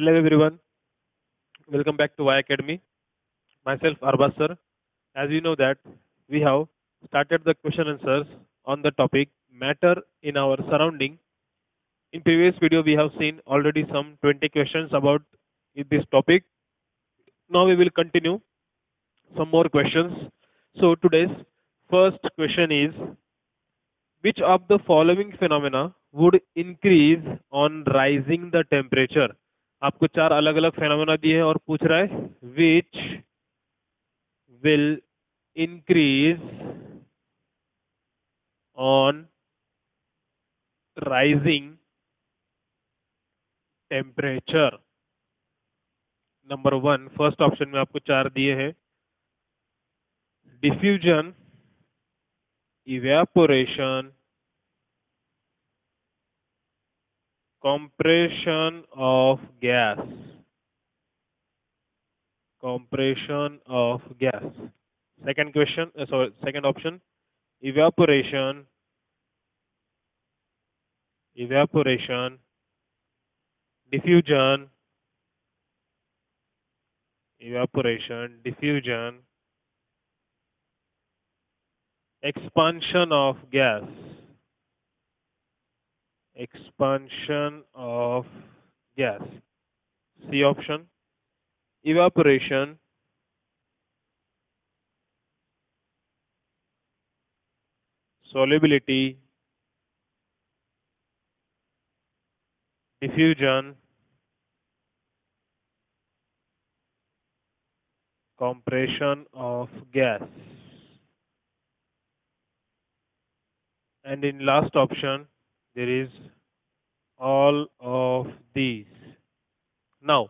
Hello everyone, welcome back to Y Academy. Myself Arbaz sir. As you know that we have started the question answers on the topic matter in our surrounding. In previous video we have seen already some 20 questions about this topic. Now we will continue some more questions. So today's first question is which of the following phenomena would increase on rising the temperature? आपको चार अलग अलग phenomena दिए हैं और पूछ रहा है which will increase on rising temperature. Number one first option में आपको चार दिए हैं diffusion, evaporation, compression of gas. Compression of gas. Second question, second option, evaporation, diffusion, expansion of gas, C option, evaporation, solubility, diffusion, compression of gas. And in last option, there is all of these. Now,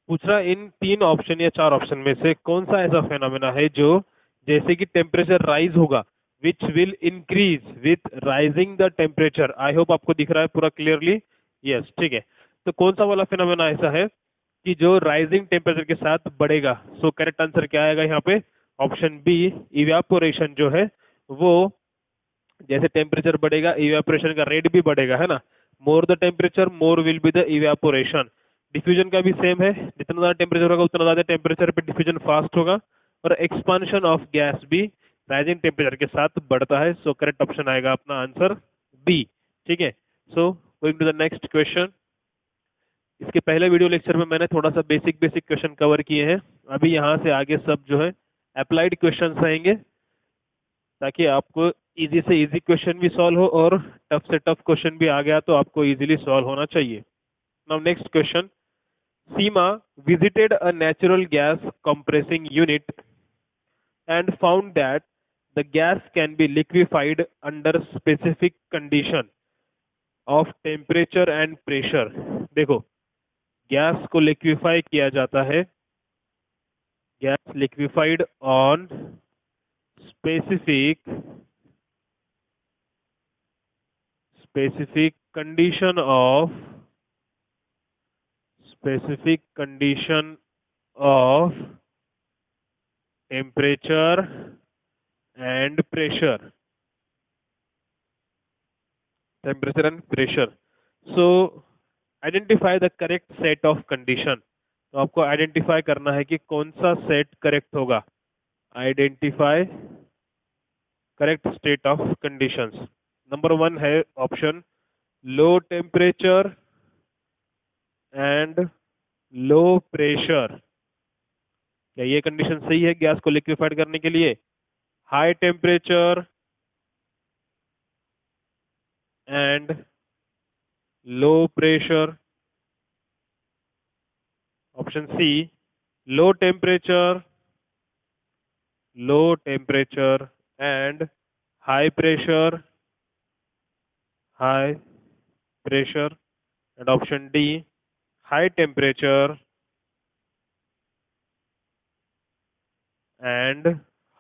पूछ रहा इन तीन option या चार option में से कौन सा ऐसा फेनोमेना है जो जैसे कि टेम्परेचर राइज होगा which will increase with rising the temperature. I hope आपको दिख रहा है पूरा क्लियरली. यस, ठीक है. तो कौन सा वाला फेनोमेना ऐसा है कि जो राइजिंग टेम्परेचर के साथ बढ़ेगा? सो करेक्ट आंसर क्या आएगा यहाँ पे? ऑप्शन बी, इवेपोरेशन जो है वो जैसे टेम्परेचर बढ़ेगा इवेपोरेशन का रेट भी बढ़ेगा, है ना. More the temperature more will be the evaporation. Diffusion का भी सेम है, जितना ज़्यादा टेम्परेचर होगा उतना ज़्यादा टेम्परेचर पे डिफ्यूजन फास्ट होगा. और एक्सपांशन ऑफ गैस भी राइजिंग टेम्परेचर के साथ बढ़ता है. सो करेक्ट ऑप्शन आएगा अपना आंसर बी. ठीक है. So going to the next question. इसके पहले वीडियो लेक्चर में मैंने थोड़ा सा बेसिक क्वेश्चन कवर किए हैं. अभी यहाँ से आगे सब जो है अप्लाइड क्वेश्चन रहेंगे ताकि आपको इजी से इजी क्वेश्चन भी सॉल्व हो और टफ से टफ क्वेश्चन भी आ गया तो आपको इजीली सॉल्व होना चाहिए. Now next question. Seema visited a natural gas compressing unit and found that the gas can be liquefied under specific condition of temperature and pressure. देखो, गैस को liquefy किया जाता है, gas liquefied on specific condition of temperature and pressure. So identify the correct set of condition. तो आपको identify करना है कि कौन सा सेट करेक्ट होगा. Identify correct state of conditions. Number one है option low temperature and low pressure. क्या ये कंडीशन सही है गैस को लिक्विफाइड करने के लिए? High temperature and low pressure. Option C, low temperature and high pressure. And option D, high temperature and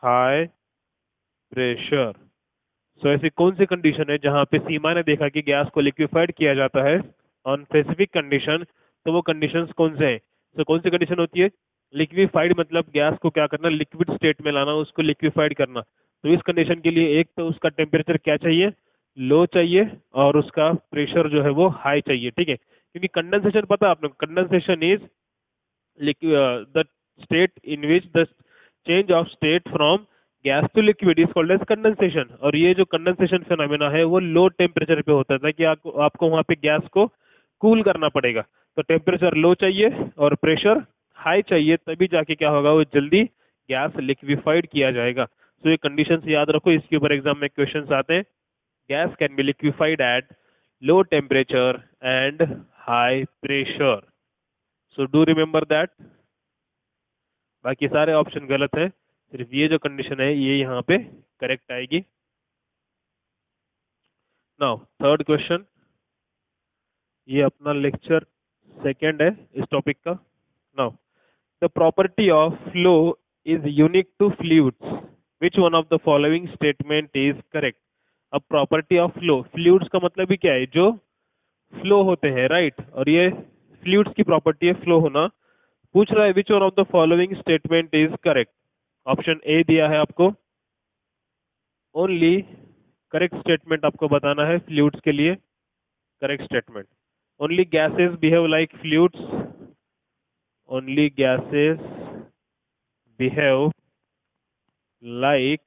high pressure. So ऐसी कौन सी कंडीशन है जहां पे सीमा ने देखा कि गैस को लिक्विफाइड किया जाता है ऑन स्पेसिफिक कंडीशन? तो वो कंडीशंस कौन से हैं? सो कौन सी कंडीशन होती है? लिक्विफाइड मतलब गैस को क्या करना, लिक्विड स्टेट में लाना, उसको लिक्विफाइड करना. तो इस कंडीशन के लिए एक तो उसका टेम्परेचर क्या चाहिए, लो चाहिए, और उसका प्रेशर जो है वो हाई चाहिए. ठीक है. क्योंकि कंडेंसेशन पता है आपने, condensation is the state in which the change of state from gas to liquid is called as condensation। और ये जो कंडेंसेशन फिनोमेना है वो लो टेम्परेचर पे होता है कि आपको वहाँ पे गैस को कूल करना पड़ेगा। तो टेम्परेचर लो चाहिए और प्रेशर हाई चाहिए, तभी जाके क्या होगा, वो जल्दी गैस लिक्विफाइड किया जाएगा। तो ये कंडीशंस याद रखो, इसके ऊपर एग्जाम में क्वेश्चंस आते हैं। Gas can be liquefied at low temperature and high pressure. So do remember that. बाकी सारे ऑप्शन गलत है, सिर्फ ये जो कंडीशन है ये यहाँ पे करेक्ट आएगी। नाउ थर्ड क्वेश्चन, ये अपना लेक्चर सेकंड है इस टॉपिक का। Now the property of flow is unique to fluids, which one of the following statement is correct. अब प्रॉपर्टी ऑफ फ्लो, फ्लूइड्स का मतलब ही क्या है, जो फ्लो होते हैं, राइट। और ये फ्लूइड्स की प्रॉपर्टी है फ्लो होना। पूछ रहा है विच one of the following statement is correct. Option A दिया है आपको, ओनली करेक्ट स्टेटमेंट आपको बताना है फ्लूइड्स के लिए। Correct statement, only gases behave like fluids, only gases behave like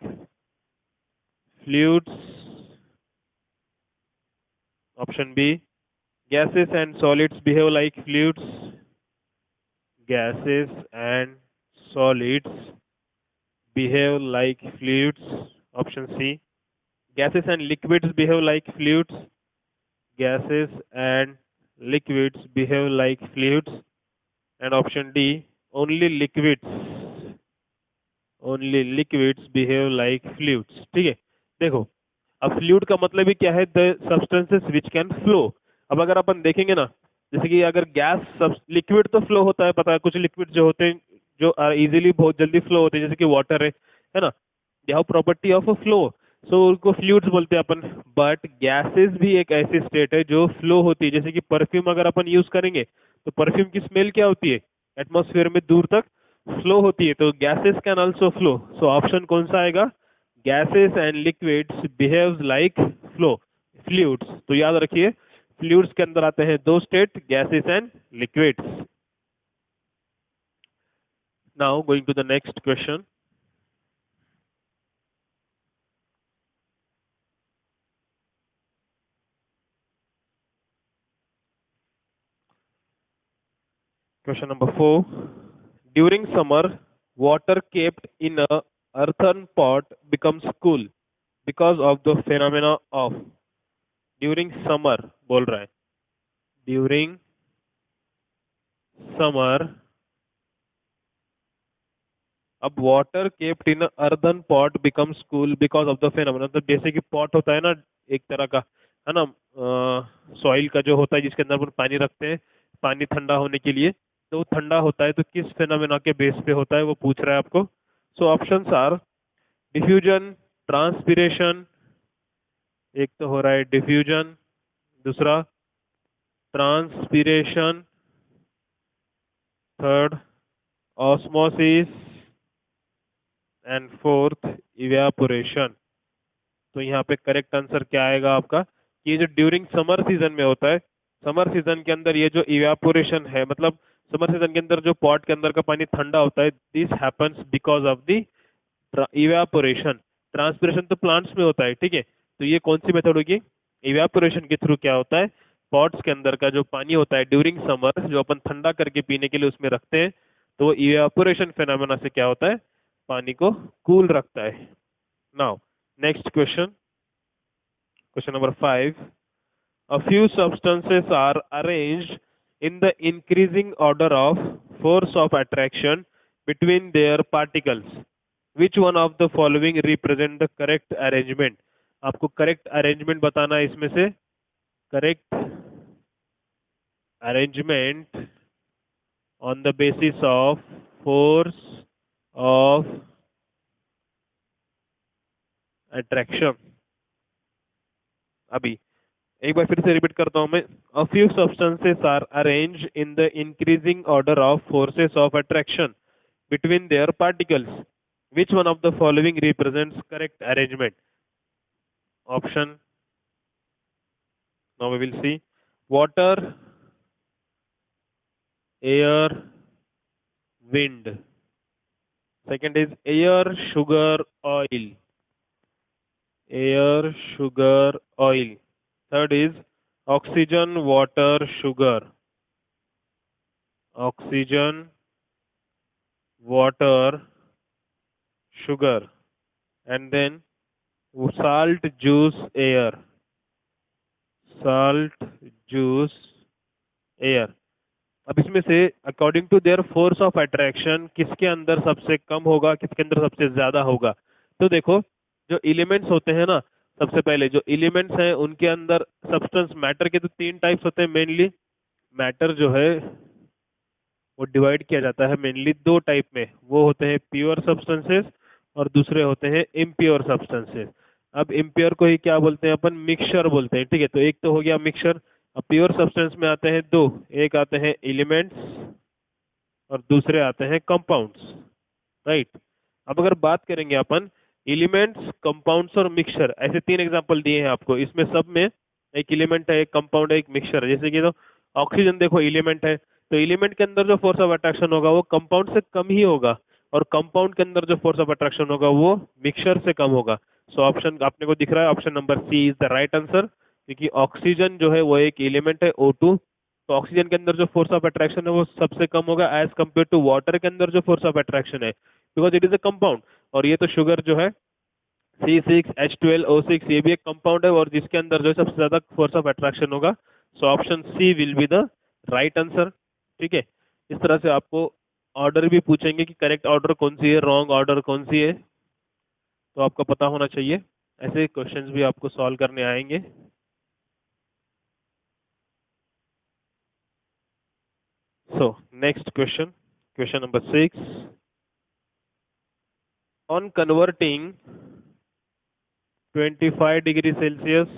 fluids. Option B, gases and solids behave like fluids, gases and solids behave like fluids। Option C, gases and liquids behave like fluids, gases and liquids behave like fluids। And option D, only liquids, only liquids behave like fluids। ठीक है, देखो अब fluid का मतलब ही क्या है, the substances which can flow. अब अगर अपन देखेंगे ना, जैसे कि अगर गैस लिक्विड तो फ्लो होता है, पता है कुछ लिक्विड जो होते हैं जो इजीली बहुत जल्दी फ्लो होते हैं, जैसे कि वाटर है ना, they have property of a flow, so उनको फ्लूइड्स बोलते हैं अपन। बट गैसेस भी एक ऐसी स्टेट है जो फ्लो होती है, जैसे कि परफ्यूम अगर अपन यूज करेंगे तो परफ्यूम की स्मेल क्या होती है, एटमॉस्फेयर में दूर तक फ्लो होती है। तो gases can also flow. So option कौन सा आएगा, gases and liquids behaves like flow fluids। तो याद रखिए फ्लूइड्स के अंदर आते हैं दो state, gases and liquids। now going to the next question, question number 4, during summer water kept in a earthen pot becomes cool because of the phenomena of। during summer बोल रहा है, during summer, अब water kept in earthen pot becomes cool because of the phenomena. तो जैसे कि pot होता है ना एक तरह का, है ना, सॉइल का जो होता है जिसके अंदर अपन पानी रखते हैं पानी ठंडा होने के लिए, तो वो ठंडा होता है तो किस फेनोमेना के बेस पे होता है वो पूछ रहा है आपको। So options are diffusion, transpiration, एक तो हो रहा है डिफ्यूजन, दूसरा transpiration, third osmosis and fourth evaporation. तो यहाँ पे करेक्ट आंसर क्या आएगा आपका, कि ये जो ड्यूरिंग समर सीजन में होता है, समर सीजन के अंदर ये जो इवेपोरेशन है, मतलब समर सीजन के अंदर जो पॉट के अंदर का पानी ठंडा होता है, this happens because of the evaporation. Transpiration तो प्लांट्स में होता है, ठीक है, तो ये कौन सी मेथड होगी, इवेपोरेशन के थ्रू क्या होता है, पॉट्स के अंदर का जो पानी होता है ड्यूरिंग समर जो अपन ठंडा करके पीने के लिए उसमें रखते हैं, तो वो इवेपोरेशन फेनोमेना से क्या होता है, पानी को कूल रखता है। Now next question, question number 5, a few substances are arranged in the increasing order of force of attraction between their particles, which one of the following represent the correct arrangement। आपको correct arrangement बताना है इसमें से, correct arrangement on the basis of force of attraction. अभी एक बार फिर से रिपीट करता हूं मैं, a few substances are arrange in the increasing order of forces of attraction between their particles, which one of the following represents correct arrangement. Option, now we will see, water, air, wind. Second is air, sugar, oil. Air, sugar, oil. Third is oxygen, water, sugar. Oxygen, water, sugar. And then salt, juice, air. Salt, juice, air. अब इसमें से according to their force of attraction किसके अंदर सबसे कम होगा, किसके अंदर सबसे ज्यादा होगा? तो देखो, जो एलिमेंट्स होते हैं ना, सबसे पहले जो एलिमेंट्स हैं उनके अंदर सब्सटेंस, मैटर के तो तीन टाइप्स होते हैं मेनली। मैटर जो है वो डिवाइड किया जाता है मेनली दो टाइप में, वो होते हैं प्योर सब्सटेंसेस और दूसरे होते हैं इम्प्योर सब्सटेंसेस। अब इम्प्योर को ही क्या बोलते हैं अपन? मिक्सचर बोलते हैं, ठीक है। तो एक तो हो गया मिक्सचर। अब प्योर सब्सटेंस में आते हैं दो, एक आते हैं एलिमेंट्स और दूसरे आते हैं कंपाउंड्स, राइट। अब अगर बात करेंगे अपन एलिमेंट्स, कंपाउंड्स और मिक्सचर, ऐसे तीन एग्जांपल दिए हैं आपको। इसमें सब में एक एलिमेंट है, एक कंपाउंड है, एक मिक्सचर है। जैसे कि तो ऑक्सीजन देखो एलिमेंट है, तो एलिमेंट के अंदर जो फोर्स ऑफ अट्रैक्शन होगा वो कंपाउंड से कम ही होगा, और कंपाउंड के अंदर जो फोर्स ऑफ अट्रैक्शन होगा वो मिक्सचर से कम होगा। सो ऑप्शन आपने को दिख रहा है, option number C is the right answer, क्योंकि ऑक्सीजन जो है वो एक एलिमेंट है O2, तो ऑक्सीजन के अंदर जो फोर्स ऑफ अट्रैक्शन है वो सबसे कम होगा एज कम्पेयर टू वाटर के अंदर जो फोर्स ऑफ अट्रैक्शन है, because it is a compound. और ये तो शुगर जो है C6H12O6, ये भी एक कंपाउंड है और जिसके अंदर जो है सबसे ज्यादा फोर्स ऑफ अट्रैक्शन होगा। So option C will be the right answer, ठीक है। इस तरह से आपको ऑर्डर भी पूछेंगे कि करेक्ट ऑर्डर कौन सी है, रॉन्ग ऑर्डर कौन सी है, तो आपको पता होना चाहिए। ऐसे क्वेश्चंस भी आपको सॉल्व करने आएंगे। So next question, question number 6, on converting 25 degree Celsius,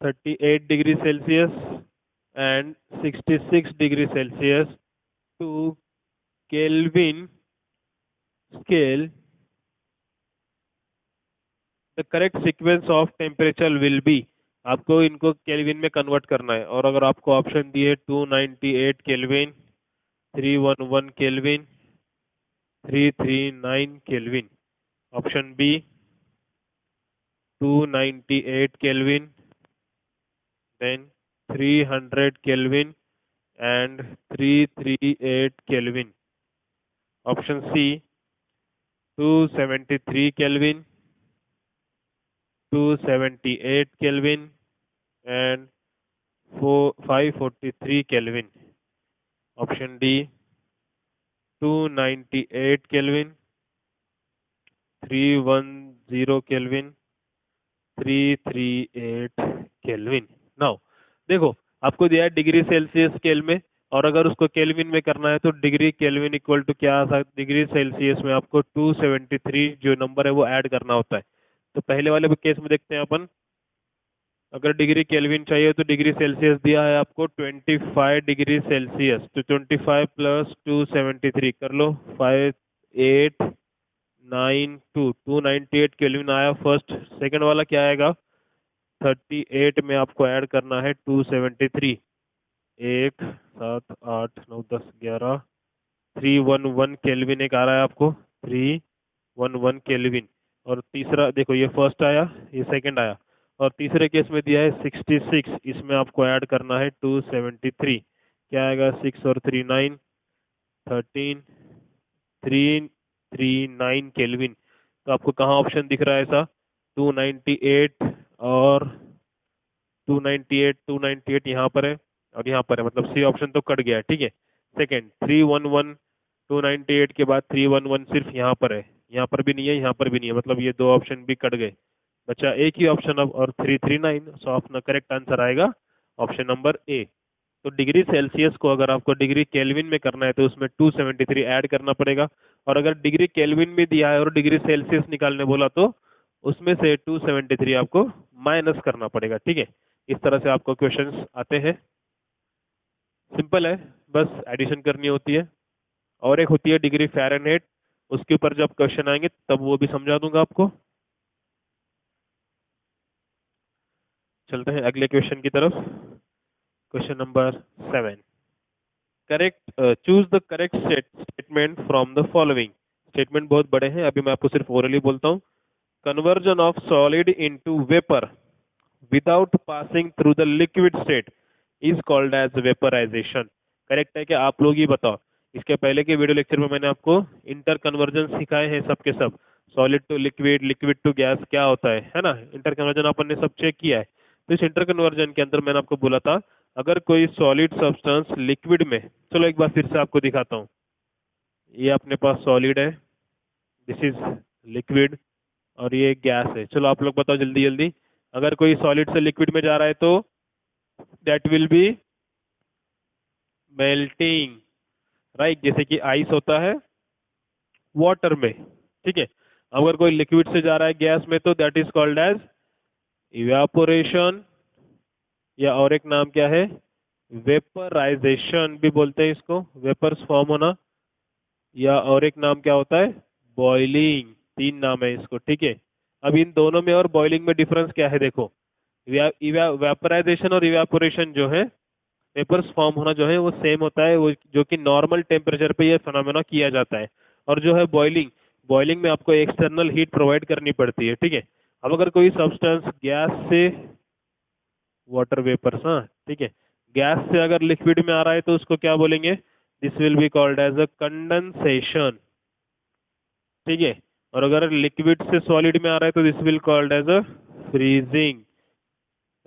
38 degree Celsius and 66 degree Celsius to Kelvin scale, the correct sequence of temperature will be। आपको इनको केल्विन में कन्वर्ट करना है, और अगर आपको ऑप्शन दिए 298 Kelvin, 311 Kelvin, 339 Kelvin. Option B 298 Kelvin, then 300 Kelvin and 338 Kelvin. Option C 273 Kelvin, 278 Kelvin and 543 Kelvin. Option D 298 Kelvin, 310 Kelvin, 338 kelvin. Now देखो, आपको दिया है डिग्री सेल्सियस स्केल में, और अगर उसको केल्विन में करना है तो डिग्री केल्विन इक्वल टू क्या आ सकता? डिग्री सेल्सियस में आपको 273 जो नंबर है वो ऐड करना होता है। तो पहले वाले केस में देखते हैं अपन, अगर डिग्री केल्विन चाहिए तो डिग्री सेल्सियस दिया है आपको 25 डिग्री सेल्सियस, तो 25 प्लस 273 कर लो, 5892, 298 केल्विन आया फर्स्ट। सेकंड वाला क्या आएगा? 38 में आपको ऐड करना है 273, 1 7 8 9 10 11, 311 केल्विन एक आ रहा है आपको, 311 केल्विन। और तीसरा देखो, ये फर्स्ट आया, ये सेकंड आया, और तीसरे केस में दिया है 66, इसमें आपको ऐड करना है 273, क्या आएगा? 6 और 3 9, 13, 339 केल्विन। तो आपको कहाँ ऑप्शन दिख रहा है ऐसा? 298 और 298 यहाँ पर है और यहाँ पर है, मतलब सी ऑप्शन तो कट गया है, ठीक है। सेकेंड 311, 298 के बाद 311 सिर्फ यहाँ पर है, यहाँ पर भी नहीं है, यहाँ पर भी नहीं है, मतलब ये दो ऑप्शन भी कट गए, बचा एक ही ऑप्शन अब, और 339। सो अपना करेक्ट आंसर आएगा ऑप्शन नंबर ए। तो डिग्री सेल्सियस को अगर आपको डिग्री केल्विन में करना है तो उसमें 273 ऐड करना पड़ेगा, और अगर डिग्री केल्विन में दिया है और डिग्री सेल्सियस निकालने बोला तो उसमें से 273 आपको माइनस करना पड़ेगा, ठीक है। इस तरह से आपको क्वेश्चंस आते हैं, सिंपल है, बस एडिशन करनी होती है। और एक होती है डिग्री फ़ारेनहाइट, उसके ऊपर जब क्वेश्चन आएंगे तब वो भी समझा दूंगा आपको। चलते हैं अगले क्वेश्चन की तरफ, question number 7। Correct choose the correct statement from the following. Statement बहुत बड़े हैं, अभी मैं आपको सिर्फ ओरली बोलता हूँ। Conversion of solid into vapour without passing through the liquid state is called as vaporisation. Correct है क्या? आप लोग ही बताओ। इसके पहले के वीडियो लेक्चर में मैंने आपको इंटर कन्वर्जन सिखाए हैं सब के सब। Solid to liquid, liquid to gas क्या होता है ना? इंटर कन्वर्जन अपन ने सब चेक किया है। तो इस इंटर कन्वर्जन के अंदर मैंने आपको बोला था, अगर कोई सॉलिड सब्सटेंस लिक्विड में, चलो एक बार फिर से आपको दिखाता हूँ। ये अपने पास सॉलिड है, दिस इज लिक्विड, और ये गैस है। चलो आप लोग बताओ जल्दी जल्दी, अगर कोई सॉलिड से लिक्विड में जा रहा है तो that will be melting, right? जैसे कि आइस होता है वाटर में, ठीक है। अगर कोई लिक्विड से जा रहा है गैस में तो that is called as evaporation, या और एक नाम क्या है? वेपराइजेशन भी बोलते हैं इसको, वेपर्स फॉर्म होना। या और एक नाम क्या होता है? बॉइलिंग। तीन नाम है इसको, ठीक है। अब इन दोनों में और बॉइलिंग में डिफरेंस क्या है देखो। वेपराइजेशन और इवेपोरेशन जो है, वेपर्स फॉर्म होना जो है वो सेम होता है, वो जो कि नॉर्मल टेम्परेचर पे ये फिनोमेना किया जाता है। और जो है बॉइलिंग, बॉइलिंग में आपको एक्सटर्नल हीट प्रोवाइड करनी पड़ती है, ठीक है। अब अगर कोई सब्सटेंस गैस से, वाटर वेपर्स, हाँ ठीक है, गैस से अगर लिक्विड में आ रहा है तो उसको क्या बोलेंगे? This will be called as a condensation, ठीक है। और अगर लिक्विड से सॉलिड में आ रहा है तो this will called as a freezing,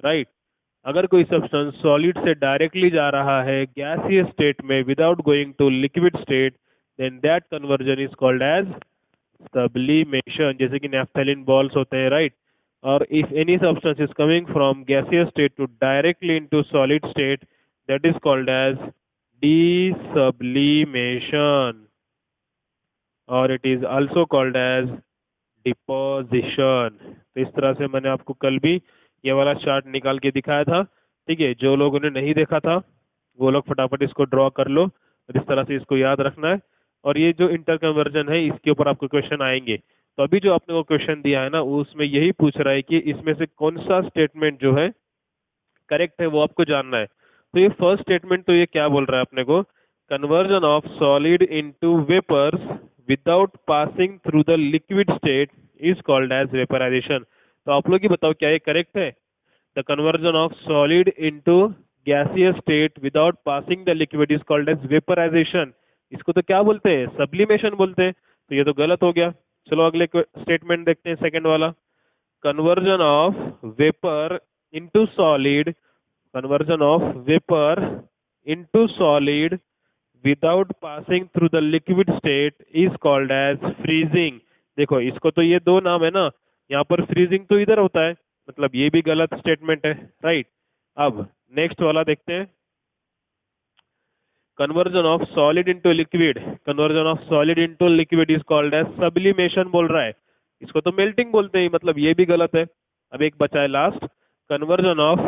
right. अगर कोई सब्सटेंस सॉलिड से डायरेक्टली जा रहा है गैसियस स्टेट में without going to liquid state, then that conversion is called as sublimation. जैसे कि नैफ्थेलिन बॉल्स होते हैं, राइट। और if any substance is coming from gaseous state to directly into solid state, that is called as desublimation, और it is also called as deposition. तो इस तरह से मैंने आपको कल भी ये वाला चार्ट निकाल के दिखाया था, ठीक है। जो लोगों ने नहीं देखा था वो लोग फटाफट इसको ड्रॉ कर लो, और इस तरह से इसको याद रखना है। और ये जो इंटर कन्वर्जन है इसके ऊपर आपको क्वेश्चन आएंगे। तो अभी जो आपने वो क्वेश्चन दिया है ना, उसमें यही पूछ रहा है कि इसमें से कौन सा स्टेटमेंट जो है करेक्ट है वो आपको जानना है। तो ये फर्स्ट स्टेटमेंट तो ये क्या बोल रहा है अपने को? Conversion of solid into vapours without passing through the liquid state is called as vaporisation. तो आप लोग ही बताओ क्या ये करेक्ट है? The conversion of solid into gaseous state without passing the liquid is called as vaporisation. इसको तो क्या बोलते हैं? सब्लिमेशन बोलते हैं। तो ये तो गलत हो गया। चलो अगले स्टेटमेंट देखते हैं, सेकंड वाला। conversion of vapor into solid, conversion of vapor into solid without passing through the liquid state is called as freezing। देखो इसको तो ये दो नाम है ना, यहाँ पर फ्रीजिंग तो इधर होता है, मतलब ये भी गलत स्टेटमेंट है, राइट। अब नेक्स्ट वाला देखते हैं। Conversion of solid into liquid, conversion of solid into liquid is called as sublimation बोल रहा है। इसको तो मेल्टिंग बोलते हैं, मतलब ये भी गलत है। अब एक बचा है last. Conversion of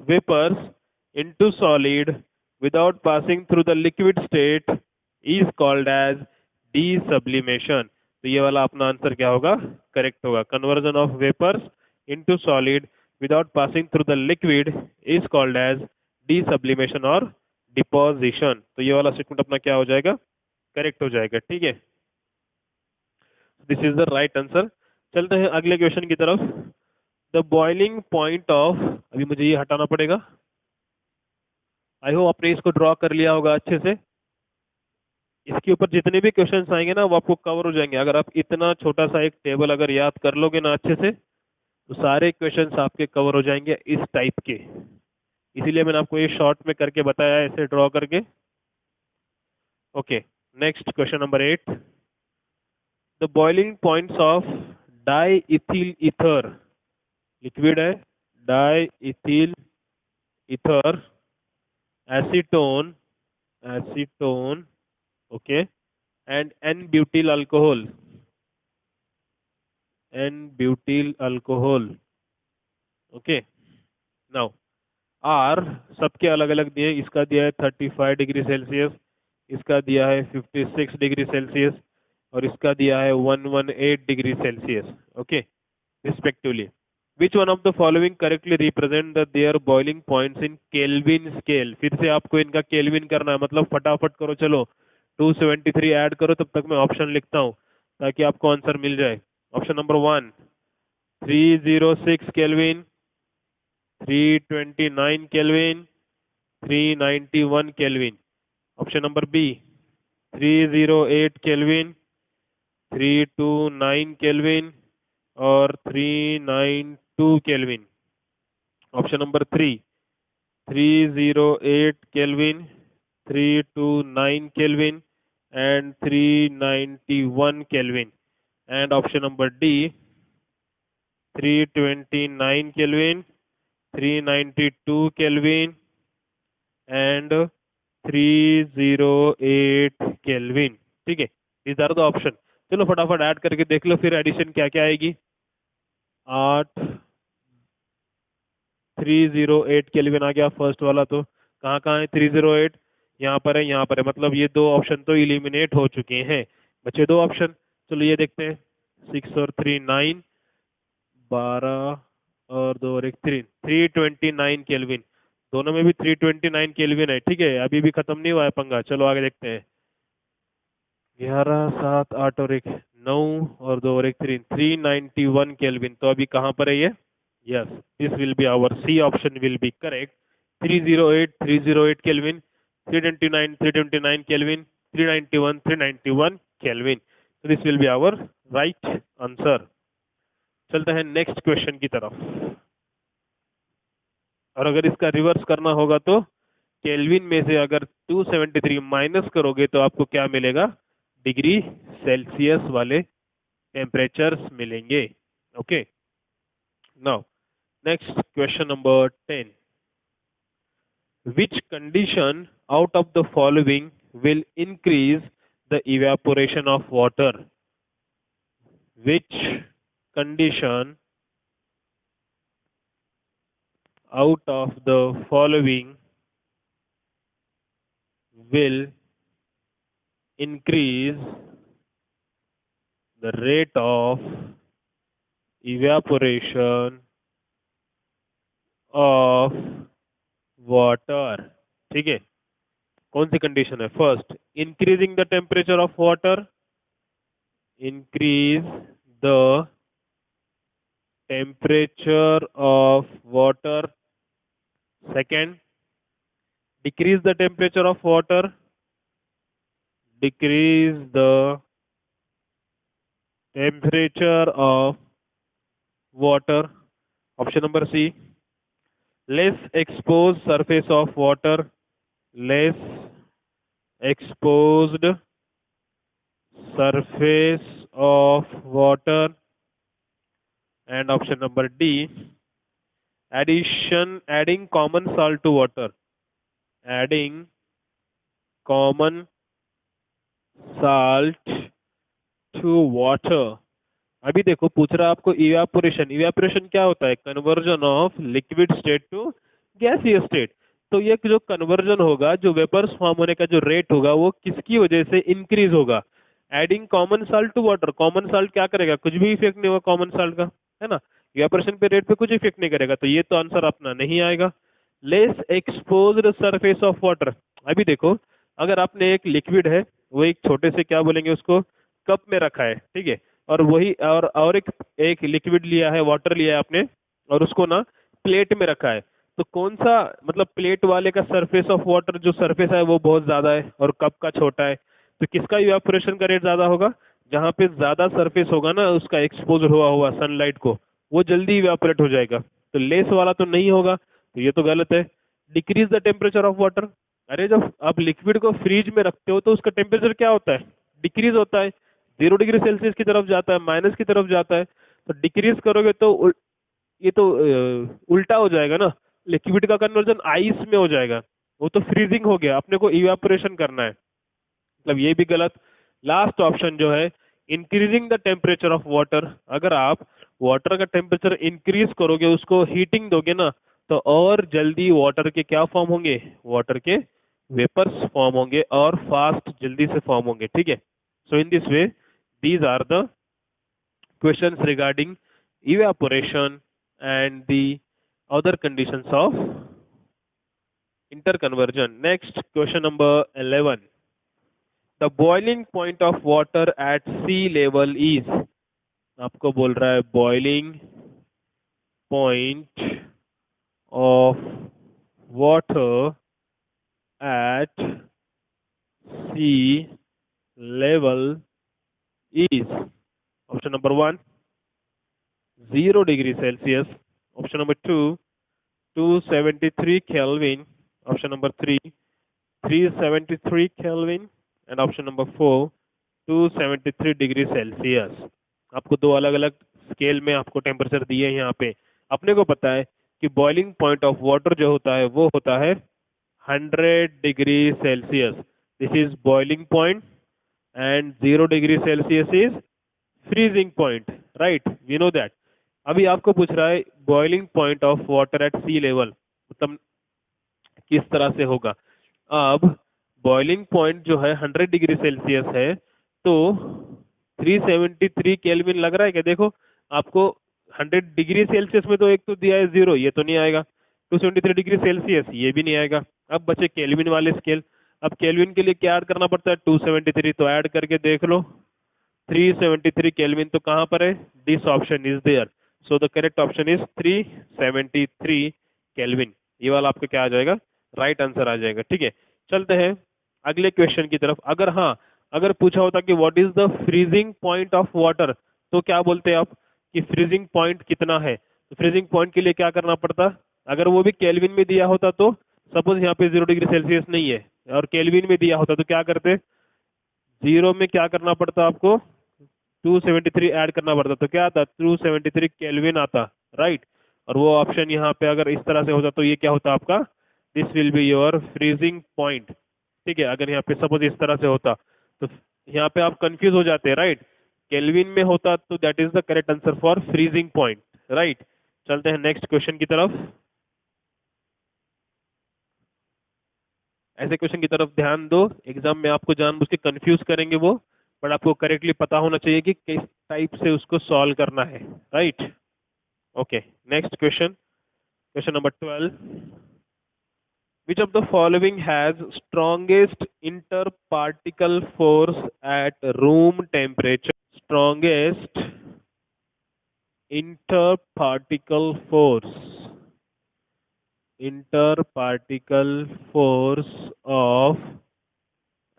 vapours into solid without passing through the liquid state is called as desublimation. तो ये वाला अपना आंसर क्या होगा? करेक्ट होगा। Conversion of vapours into solid without passing through the liquid is called as desublimation और deposition. तो ये वाला स्टेटमेंट अपना क्या हो जाएगा? करेक्ट हो जाएगा, ठीक है। This is the right answer. चलते हैं अगले क्वेश्चन की तरफ। द बॉइलिंग पॉइंट ऑफ, अभी मुझे ये हटाना पड़ेगा। आई होप आपने इसको ड्रॉ कर लिया होगा अच्छे से। इसके ऊपर जितने भी क्वेश्चंस आएंगे ना वो आपको कवर हो जाएंगे। अगर आप इतना छोटा सा एक टेबल अगर याद कर लोगे ना अच्छे से, तो सारे क्वेश्चंस आपके कवर हो जाएंगे इस टाइप के। इसीलिए मैंने आपको ये शॉर्ट में करके बताया, ऐसे ड्रॉ करके। Okay, next question number 8। The boiling points of diethyl ether, liquid है, diethyl ether, acetone, acetone, okay, and n butyl alcohol, n butyl alcohol, okay. Now are सबके अलग अलग दिए। इसका दिया है 35 डिग्री सेल्सियस, इसका दिया है 56 डिग्री सेल्सियस, और इसका दिया है 118 degree Celsius, okay, respectively. Which one of the following correctly represent the there boiling points in kelvin scale. फिर से आपको इनका केल्विन करना है, मतलब फटाफट करो, चलो 273 ऐड करो, तब तक मैं ऑप्शन लिखता हूँ ताकि आपको आंसर मिल जाए। Option number 1 306 Kelvin, 329 Kelvin, 391 Kelvin. Option number B 308 Kelvin, 329 Kelvin और 392 Kelvin. Option number 308 Kelvin, 329 Kelvin and 391 Kelvin. And option number D 329 Kelvin, 392 Kelvin and 308 Kelvin। ठीक है, these are the option। चलो फटाफट ऐड करके देख लो फिर एडिशन क्या क्या आएगी। 8 308 केल्विन आ गया फर्स्ट वाला। तो कहाँ कहाँ है 308? यहाँ पर है, यहाँ पर है, मतलब ये दो ऑप्शन तो इलिमिनेट हो चुके हैं, बचे दो ऑप्शन। चलो ये देखते हैं, 6 और 3 9, 12 और 2 और 1 3, 329 केल्विन। दोनों में भी 329 केल्विन है। ठीक है, अभी भी खत्म नहीं हुआ है पंगा। चलो आगे देखते हैं। 11 7 8 और 1 9 और 2 और 1 3, 391 केल्विन। तो अभी कहाँ पर है ये? Yes, this will be our C option will be correct। 308 Kelvin, 329 Kelvin, 391 Kelvin। So this will be our right answer। चलते हैं नेक्स्ट क्वेश्चन की तरफ। और अगर इसका रिवर्स करना होगा तो केल्विन में से अगर 273 माइनस करोगे तो आपको क्या मिलेगा? डिग्री सेल्सियस वाले टेम्परेचर्स मिलेंगे। Okay, now next question number 10। Which condition out of the following will increase the evaporation of water? Which condition out of the following will increase the rate of evaporation of water? ठीक है, कौन सी condition है? First, increasing the temperature of water, increase the temperature of water। Second, decrease the temperature of water, decrease the temperature of water। Option number C, less exposed surface of water, less exposed surface of water। And option number D, adding common salt to water, adding common salt to water। अभी देखो पूछ रहा है आपको evaporation. Evaporation क्या होता है? Conversion of liquid state to gaseous state. तो ये जो कन्वर्जन होगा, जो वेपर्स फॉर्म होने का जो रेट होगा, वो किसकी वजह से इंक्रीज होगा? Adding common salt to water. Common salt क्या करेगा? कुछ भी इफेक्ट नहीं होगा कॉमन साल्ट का, है ना। इवेपोरेशन पे रेट पे कुछ इफेक्ट नहीं करेगा, तो ये तो आंसर अपना नहीं आएगा। Less exposed surface of water. अभी देखो, अगर आपने एक लिक्विड है, वो एक छोटे से क्या बोलेंगे उसको, कप में रखा है, ठीक है, और वही और एक लिक्विड लिया है, वाटर लिया है आपने, और उसको ना प्लेट में रखा है। तो कौन सा, मतलब प्लेट वाले का सरफेस ऑफ वाटर जो सरफेस है वो बहुत ज्यादा है और कप का छोटा है, तो किसका इवेपोरेशन का रेट ज्यादा होगा? जहाँ पे ज्यादा सरफेस होगा ना उसका एक्सपोज हुआ हुआ सनलाइट को, वो जल्दी इवेपोरेट हो जाएगा। तो लेस वाला तो नहीं होगा, तो ये तो गलत है। Decrease the temperature of water. अरे जब आप लिक्विड को फ्रीज में रखते हो तो उसका टेम्परेचर क्या होता है? डिक्रीज होता है, 0 डिग्री सेल्सियस की तरफ जाता है, माइनस की तरफ जाता है। तो डिक्रीज करोगे तो ये तो उल्टा हो जाएगा ना, लिक्विड का कन्वर्जन आइस में हो जाएगा, वो तो फ्रीजिंग हो गया। अपने को इवेपोरेशन करना है, मतलब ये भी गलत। लास्ट ऑप्शन जो है increasing the temperature of water. अगर आप वाटर का टेम्परेचर इंक्रीज करोगे, उसको हीटिंग दोगे ना, तो और जल्दी वाटर के क्या फॉर्म होंगे? वाटर के वेपर्स फॉर्म होंगे और फास्ट जल्दी से फॉर्म होंगे। ठीक है, so in this way these are the questions regarding evaporation and the other conditions of interconversion. Next, question number 11. The boiling point of water at sea level is, आपको बोल रहा है boiling point of water at sea level is, option number 1, 0 degree Celsius, option number 2, 273 Kelvin, option number 3, 373 Kelvin, and option number 4, 273 degree Celsius. आपको दो अलग अलग scale में आपको टेम्परेचर दिए हैं यहाँ पे। अपने को पता है कि बॉइलिंग पॉइंट ऑफ वाटर जो होता है वो होता है 100 degree Celsius. This is boiling point and 0 degree Celsius is freezing point, right, we know that. अभी आपको पूछ रहा है boiling point of water at sea level, मतलब किस तरह से होगा। अब बॉइलिंग पॉइंट जो है 100 डिग्री सेल्सियस है, तो 373 केल्विन लग रहा है क्या? देखो आपको 100 डिग्री सेल्सियस में तो एक तो दिया है 0, ये तो नहीं आएगा। 273 डिग्री सेल्सियस, ये भी नहीं आएगा। अब बचे केल्विन वाले स्केल। अब केल्विन के लिए क्या ऐड करना पड़ता है? 273, तो ऐड करके देख लो। 373 केल्विन तो कहाँ पर है? This option is there, so the correct option is 373 Kelvin. ये वाला आपका क्या आ जाएगा? राइट आंसर आ जाएगा। ठीक है, चलते हैं अगले क्वेश्चन की तरफ। अगर हाँ, अगर पूछा होता कि what is the freezing point of water, तो क्या बोलते हैं आप कि फ्रीजिंग पॉइंट कितना है? तो फ्रीजिंग पॉइंट के लिए क्या करना पड़ता? अगर वो भी केल्विन में दिया होता तो, सपोज यहाँ पे 0 डिग्री सेल्सियस नहीं है और केल्विन में दिया होता तो क्या करते? 0 में क्या करना पड़ता आपको? 273 ऐड करना पड़ता, तो क्या आता? 273 केल्विन आता, राइट। और वो ऑप्शन यहाँ पे अगर इस तरह से होता तो ये क्या होता आपका? This will be your freezing point. ठीक है, अगर यहाँ पे सपोज इस तरह से होता तो यहाँ पे आप कंफ्यूज हो जाते हैं, राइट। केल्विन में होता तो that is the correct answer for freezing point, right. चलते हैं नेक्स्ट क्वेश्चन की तरफ। ऐसे क्वेश्चन की तरफ ध्यान दो, एग्जाम में आपको जानबूझ के कंफ्यूज करेंगे वो, बट आपको करेक्टली पता होना चाहिए कि किस टाइप से उसको सॉल्व करना है, right. Okay, next question, question number 12। Which of the following has strongest interparticle force at room temperature? Strongest interparticle force, interparticle force of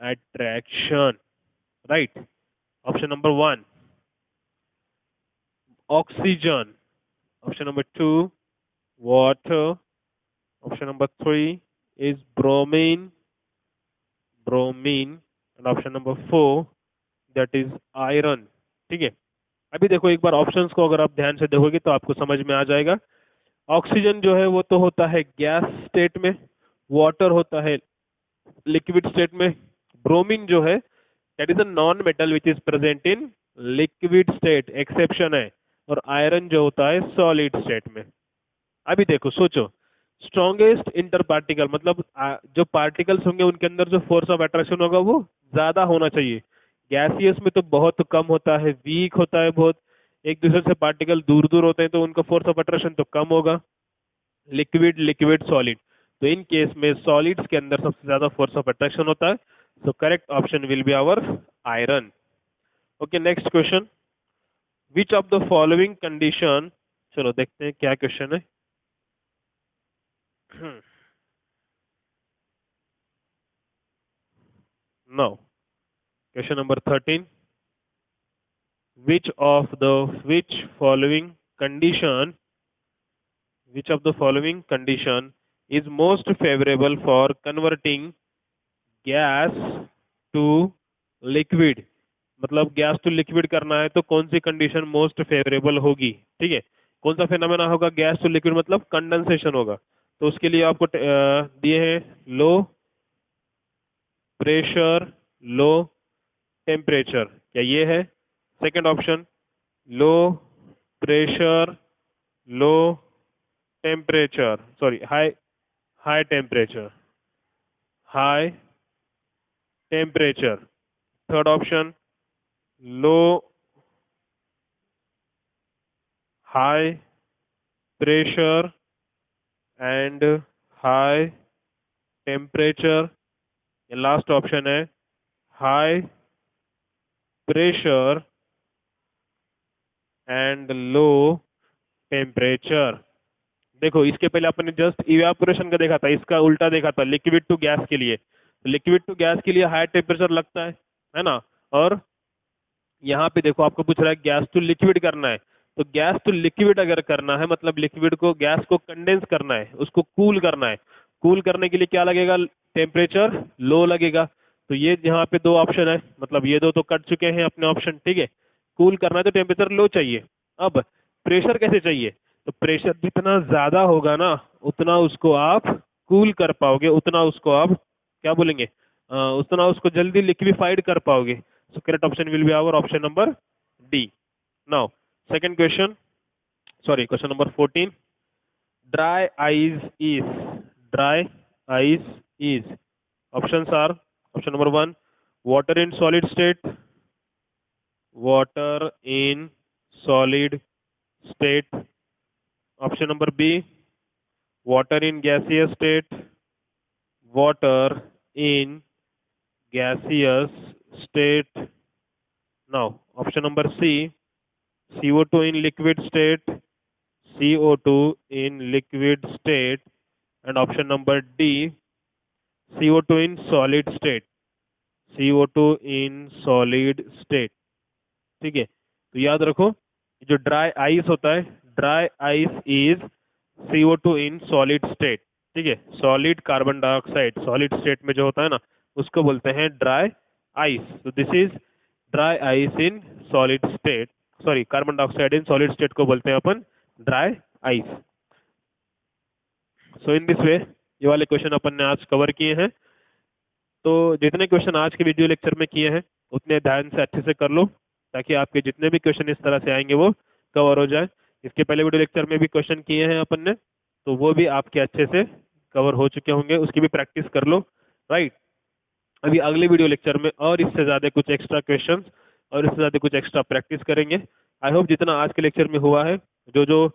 attraction, right? Option number 1, oxygen. Option number 2, water. Option number 3 is bromine, bromine, and option number 4 that is iron. ठीक है, अभी देखो एक बार options को अगर आप ध्यान से देखोगे तो आपको समझ में आ जाएगा। ऑक्सीजन जो है वो तो होता है गैस स्टेट में, वाटर होता है लिक्विड स्टेट में, ब्रोमीन जो है that is a non metal which is present in liquid state, exception है, और आयरन जो होता है सॉलिड स्टेट में। अभी देखो सोचो, स्ट्रॉन्गेस्ट इंटर पार्टिकल मतलब जो पार्टिकल्स होंगे उनके अंदर जो फोर्स ऑफ अट्रैक्शन होगा वो ज्यादा होना चाहिए। गैसियस में तो बहुत कम होता है, वीक होता है बहुत, एक दूसरे से पार्टिकल दूर दूर होते हैं तो उनका फोर्स ऑफ अट्रैक्शन तो कम होगा। लिक्विड, लिक्विड, सॉलिड, तो इन केस में सॉलिड्स के अंदर सबसे ज्यादा फोर्स ऑफ अट्रैक्शन होता है, so correct option will be our iron. Okay, next question, which of the following condition, चलो देखते हैं क्या क्वेश्चन है। Now, question number 13. Which of the following condition, which of the following condition is most favorable for converting gas to liquid? मतलब gas to liquid करना है तो कौन सी कंडीशन मोस्ट फेवरेबल होगी? ठीक है, कौन सा फेनोमेना होगा गैस टू लिक्विड, मतलब कंडेंसेशन होगा। तो उसके लिए आपको दिए हैं लो प्रेशर, लो टेम्परेचर, क्या ये है? Second option, low pressure, low temperature, sorry high, high temperature, high temperature. Third option, low, high pressure and high temperature, या लास्ट ऑप्शन है high pressure and low temperature. देखो इसके पहले अपन ने just evaporation का देखा था, इसका उल्टा देखा था लिक्विड टू गैस के लिए। लिक्विड टू गैस के लिए हाई टेम्परेचर लगता है ना। और यहाँ पे देखो आपको पूछ रहा है गैस टू लिक्विड करना है, तो गैस टू लिक्विड अगर करना है मतलब लिक्विड को गैस को कंडेंस करना है, उसको कूल करना है। कूल करने के लिए क्या लगेगा, टेम्परेचर लो लगेगा। तो ये यहाँ पे दो ऑप्शन है, मतलब ये दो तो कट चुके हैं अपने ऑप्शन, ठीक है। कूल करना है तो टेम्परेचर लो चाहिए। अब प्रेशर कैसे चाहिए, तो प्रेशर जितना ज्यादा होगा ना उतना उसको आप कूल कर पाओगे, उतना उसको आप क्या बोलेंगे, उतना उसको जल्दी लिक्विफाइड कर पाओगे। So correct option will be our option number D. Now, second question, sorry, question number 14. Dry ice is, dry ice is. Options are, option number 1, water in solid state, water in solid state. Option number B, water in gaseous state, water in gaseous state. Now, option number C, CO2 in liquid state, CO2 in liquid state, and option number D, CO2 in solid state, CO2 in solid state। ठीक है, तो याद रखो जो dry ice होता है, dry ice is CO2 in solid state. ठीक है, solid carbon dioxide solid state में जो होता है ना उसको बोलते हैं ड्राई आइस। तो this is dry ice in solid state, sorry carbon dioxide in solid state को बोलते हैं अपन dry ice. So in this way ये वाले क्वेश्चन अपन ने आज कवर किए हैं। तो जितने क्वेश्चन आज के वीडियो लेक्चर में किए हैं उतने ध्यान से अच्छे से कर लो, ताकि आपके जितने भी क्वेश्चन इस तरह से आएंगे वो कवर हो जाए। इसके पहले वीडियो लेक्चर में भी क्वेश्चन किए हैं अपन ने, तो वो भी आपके अच्छे से कवर हो चुके होंगे, उसकी भी प्रैक्टिस कर लो, राइट। अभी अगले वीडियो लेक्चर में और इससे ज़्यादा कुछ एक्स्ट्रा क्वेश्चन और इससे ज़्यादा कुछ एक्स्ट्रा प्रैक्टिस करेंगे। आई होप जितना आज के लेक्चर में हुआ है, जो जो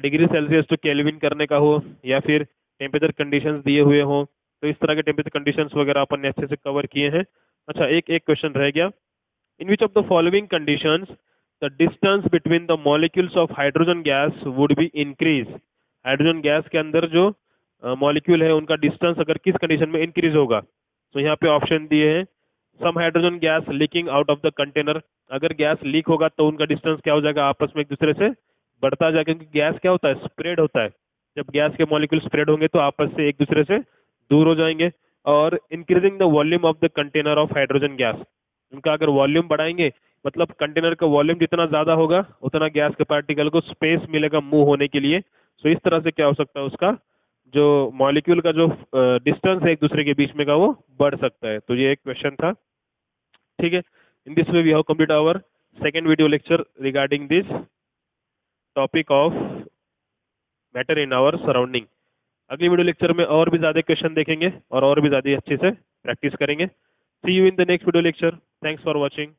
डिग्री सेल्सियस टू केल्विन करने का हो या फिर टेम्परेचर कंडीशंस दिए हुए हो, तो इस तरह के टेम्परेचर कंडीशंस वगैरह अपन ने अच्छे से कवर किए हैं। अच्छा, एक क्वेश्चन रह गया, in which of the following conditions the distance between the molecules of hydrogen gas would be increase. Hydrogen gas के अंदर जो मॉलिक्यूल है उनका डिस्टेंस अगर किस कंडीशन में इंक्रीज होगा। तो यहाँ पे ऑप्शन दिए हैं, some hydrogen gas leaking out of the container, अगर गैस लीक होगा तो उनका डिस्टेंस क्या हो जाएगा, आपस में एक दूसरे से बढ़ता जाएगा, क्योंकि गैस क्या होता है, स्प्रेड होता है। जब गैस के मॉलिक्यूल स्प्रेड होंगे तो आपस से एक दूसरे से दूर हो जाएंगे। और increasing the volume of the container of hydrogen gas, उनका अगर वॉल्यूम बढ़ाएंगे मतलब कंटेनर का वॉल्यूम जितना ज्यादा होगा उतना गैस के पार्टिकल को स्पेस मिलेगा मूव होने के लिए। सो इस तरह से क्या हो सकता है, उसका जो मॉलिक्यूल का जो डिस्टेंस है एक दूसरे के बीच में का वो बढ़ सकता है। तो ये एक क्वेश्चन था, ठीक है। In this way we have complete our second video lecture regarding this topic of matter in our surrounding. अगली वीडियो लेक्चर में और भी ज़्यादा क्वेश्चन देखेंगे और भी ज़्यादा अच्छे से प्रैक्टिस करेंगे। See you in the next video lecture. Thanks for watching.